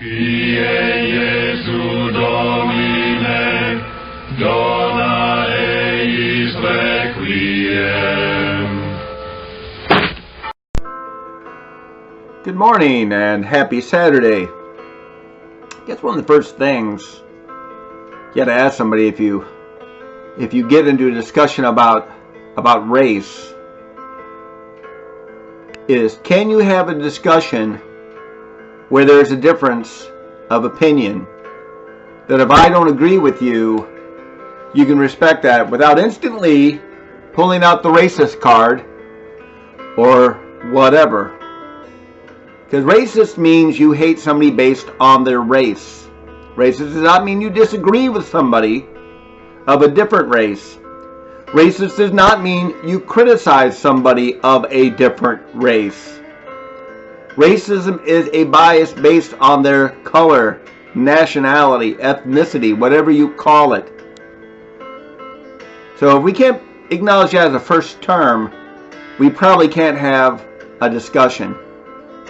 Kyrie Jesu Domine, dona eis requiem. Good morning and happy Saturday. I guess one of the first things you got to ask somebody if you get into a discussion about race is, can you have a discussion where there's a difference of opinion? That if I don't agree with you, you can respect that without instantly pulling out the racist card or whatever. Because racist means you hate somebody based on their race. Racist does not mean you disagree with somebody of a different race. Racist does not mean you criticize somebody of a different race. Racism is a bias based on their color, nationality, ethnicity, whatever you call it. So if we can't acknowledge that as a first term, we probably can't have a discussion.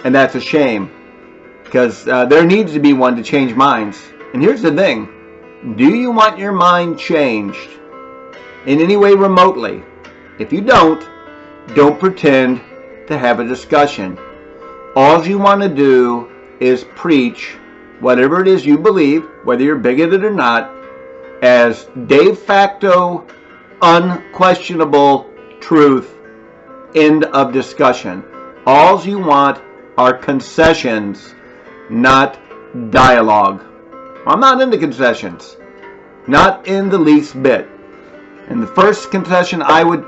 And that's a shame, because there needs to be one to change minds. And here's the thing. Do you want your mind changed in any way remotely? If you don't pretend to have a discussion. All you want to do is preach whatever it is you believe, whether you're bigoted or not, as de facto, unquestionable truth. End of discussion. All you want are concessions, not dialogue. I'm not into concessions. Not in the least bit. And the first concession I would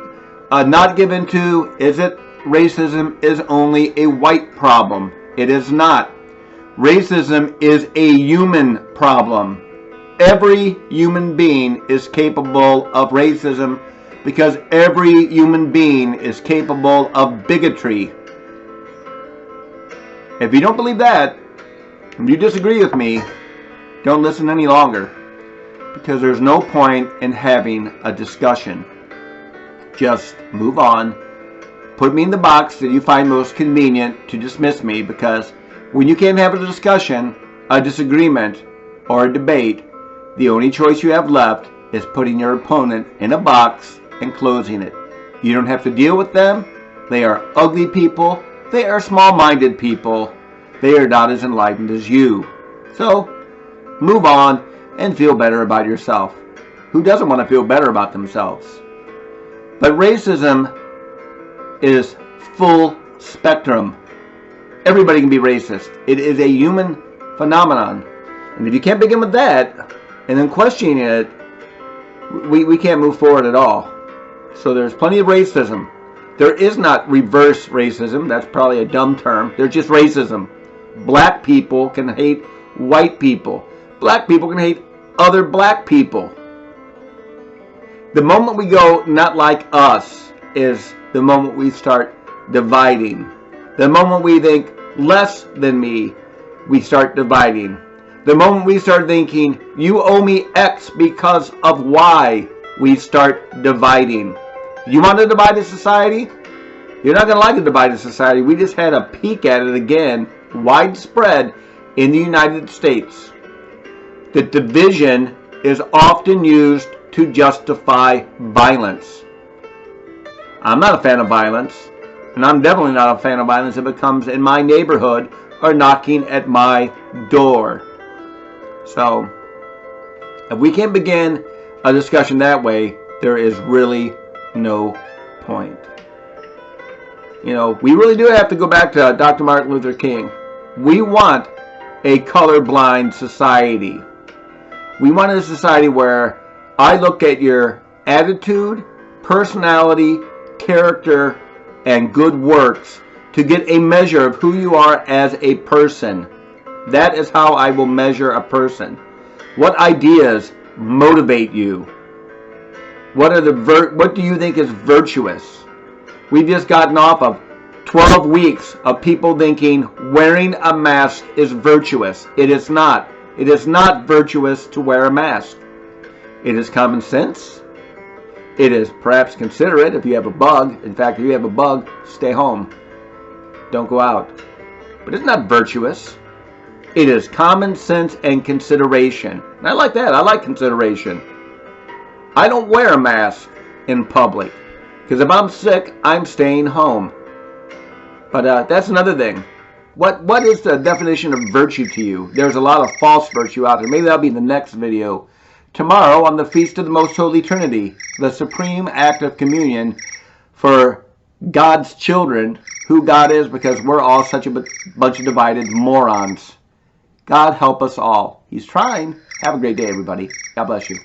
not give into is that racism is only a white problem. It is not. Racism is a human problem. Every human being is capable of racism because every human being is capable of bigotry. If you don't believe that, if you disagree with me, don't listen any longer, because there's no point in having a discussion. Just move on. Put me in the box that you find most convenient to dismiss me, because when you can't have a discussion, a disagreement, or a debate, the only choice you have left is putting your opponent in a box and closing it. You don't have to deal with them. They are ugly people. They are small-minded people. They are not as enlightened as you. So, move on and feel better about yourself. Who doesn't want to feel better about themselves? But racism is full spectrum. Everybody can be racist. It is a human phenomenon. And if you can't begin with that and then questioning it, we can't move forward at all. So there's plenty of racism. There is not reverse racism. That's probably a dumb term. There's just racism. Black people can hate white people. Black people can hate other black people. The moment we go not like us is the moment we start dividing. The moment we think less than me, we start dividing. The moment we start thinking you owe me X because of Y, we start dividing. You want a divided society? You're not going to like a divided society. We just had a peek at it again, widespread in the United States. The division is often used to justify violence. I'm not a fan of violence, and I'm definitely not a fan of violence if it comes in my neighborhood or knocking at my door. So, if we can't begin a discussion that way, there is really no point. You know, we really do have to go back to Dr. Martin Luther King. We want a colorblind society. We want a society where I look at your attitude, personality, character, and good works to get a measure of who you are as a person. That is how I will measure a person. What ideas motivate you? What do you think is virtuous? We've just gotten off of 12 weeks of people thinking wearing a mask is virtuous. It is not. It is not virtuous to wear a mask. It is common sense. It is perhaps considerate if you have a bug. In fact, if you have a bug, stay home. Don't go out. But it's not virtuous. It is common sense and consideration. And I like that. I like consideration. I don't wear a mask in public because if I'm sick, I'm staying home. But that's another thing. What is the definition of virtue to you? There's a lot of false virtue out there. Maybe that'll be the next video. Tomorrow on the Feast of the Most Holy Trinity, the supreme act of communion for God's children, who God is, because we're all such a bunch of divided morons. God help us all. He's trying. Have a great day, everybody. God bless you.